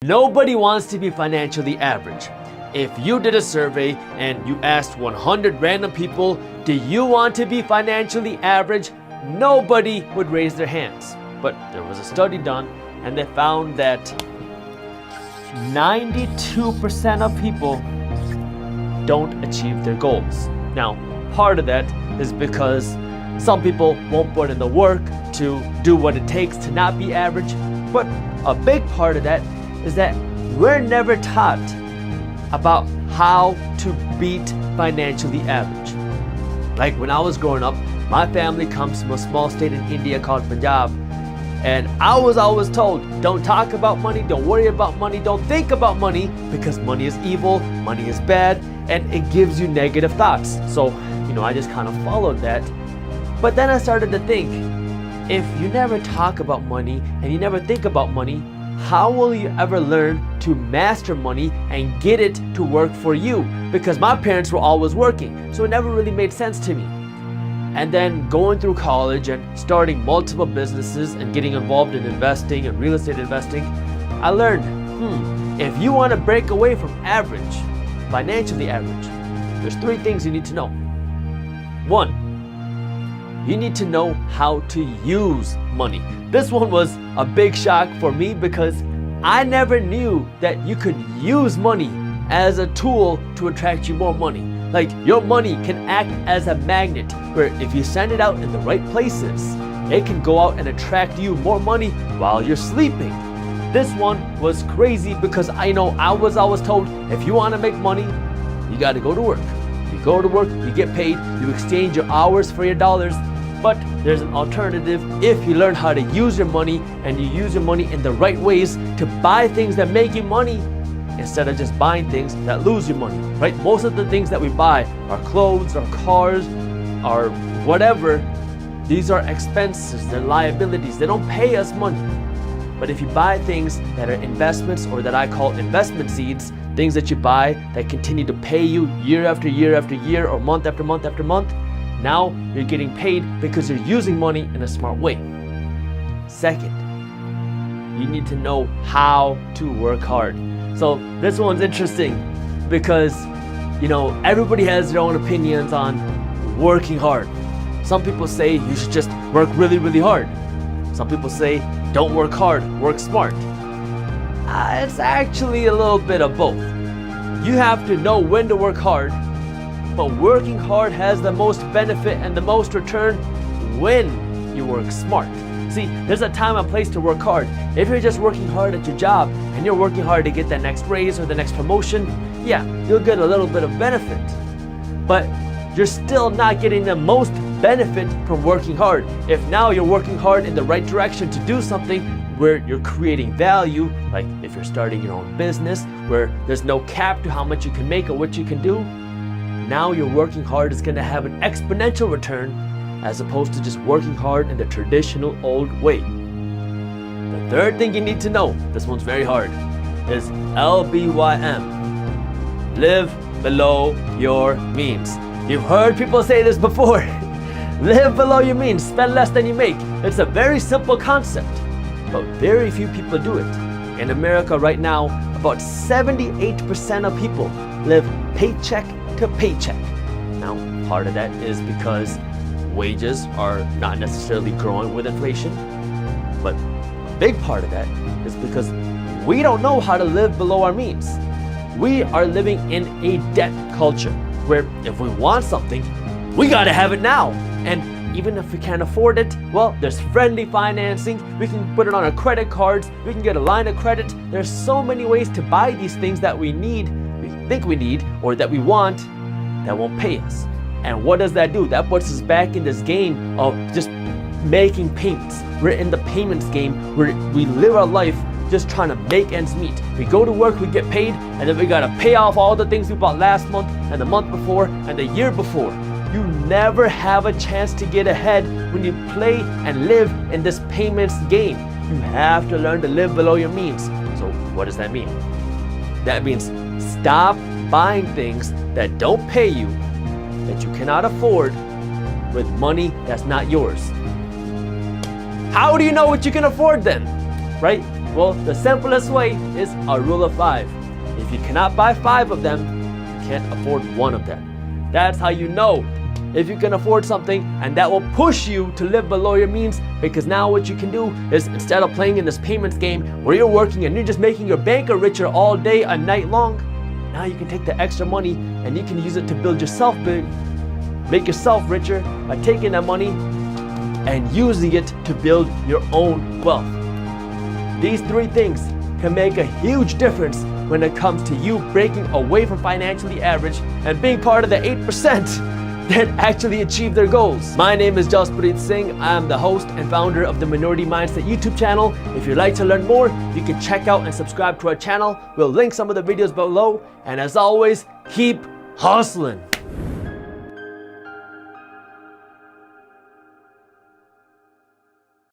Nobody wants to be financially average. If you did a survey and you asked 100 random people, do you want to be financially average? Nobody would raise their hands. But there was a study done and they found that 92% of people don't achieve their goals. Now, part of that is because some people won't put in the work to do what it takes to not be average, but a big part of that is that we're never taught about how to beat financially average. Like when I was growing up, my family comes from a small state in India called Punjab, and I was always told, don't talk about money, don't worry about money, don't think about money, because money is evil, money is bad, and it gives you negative thoughts. So, I just kind of followed that. But then I started to think, if you never talk about money and you never think about money, how will you ever learn to master money and get it to work for you? Because my parents were always working, so it never really made sense to me. And then going through college and starting multiple businesses and getting involved in investing and real estate investing, I learned, if you want to break away from average, financially average, there's 3 things you need to know. 1, you need to know how to use money. This one was a big shock for me because I never knew that you could use money as a tool to attract you more money. Like your money can act as a magnet where if you send it out in the right places, it can go out and attract you more money while you're sleeping. This one was crazy because I was always told, if you want to make money, you got to go to work. You go to work, you get paid, you exchange your hours for your dollars. But there's an alternative if you learn how to use your money and you use your money in the right ways to buy things that make you money instead of just buying things that lose you money, right? Most of the things that we buy, our clothes, our cars, our whatever, these are expenses, they're liabilities, they don't pay us money. But if you buy things that are investments or that I call investment seeds, things that you buy that continue to pay you year after year after year or month after month after month, now you're getting paid because you're using money in a smart way. Second, you need to know how to work hard. So this one's interesting because, everybody has their own opinions on working hard. Some people say you should just work really, really hard. Some people say don't work hard, work smart. It's actually a little bit of both. You have to know when to work hard, but working hard has the most benefit and the most return when you work smart. See, there's a time and place to work hard. If you're just working hard at your job and you're working hard to get that next raise or the next promotion, yeah, you'll get a little bit of benefit. But you're still not getting the most benefit from working hard. If now you're working hard in the right direction to do something where you're creating value, like if you're starting your own business where there's no cap to how much you can make or what you can do, now your working hard is going to have an exponential return as opposed to just working hard in the traditional old way. The third thing you need to know, this one's very hard, is LBYM. Live below your means. You've heard people say this before. Live below your means, spend less than you make. It's a very simple concept, but very few people do it. In America right now, about 78% of people live paycheck to paycheck. Now, part of that is because wages are not necessarily growing with inflation, but a big part of that is because we don't know how to live below our means. We are living in a debt culture where if we want something, we gotta have it now. And even if we can't afford it, well, there's friendly financing, we can put it on our credit cards, we can get a line of credit. There's so many ways to buy these things that we need, we think we need, or that we want, that won't pay us. And what does that do? That puts us back in this game of just making payments. We're in the payments game where we live our life just trying to make ends meet. We go to work, we get paid, and then we gotta pay off all the things we bought last month and the month before and the year before. You never have a chance to get ahead when you play and live in this payments game. You have to learn to live below your means. So what does that mean? That means stop buying things that don't pay you, that you cannot afford, with money that's not yours. How do you know what you can afford then? Right? Well, the simplest way is a rule of 5. If you cannot buy 5 of them, you can't afford 1 of them. That's how you know if you can afford something, and that will push you to live below your means, because now what you can do is, instead of playing in this payments game where you're working and you're just making your banker richer all day and night long, now you can take the extra money and you can use it to build yourself big, make yourself richer by taking that money and using it to build your own wealth. These 3 things can make a huge difference when it comes to you breaking away from financially average and being part of the 8% that actually achieve their goals. My name is Jaspreet Singh. I am the host and founder of the Minority Mindset YouTube channel. If you'd like to learn more, you can check out and subscribe to our channel. We'll link some of the videos below. And as always, keep hustling.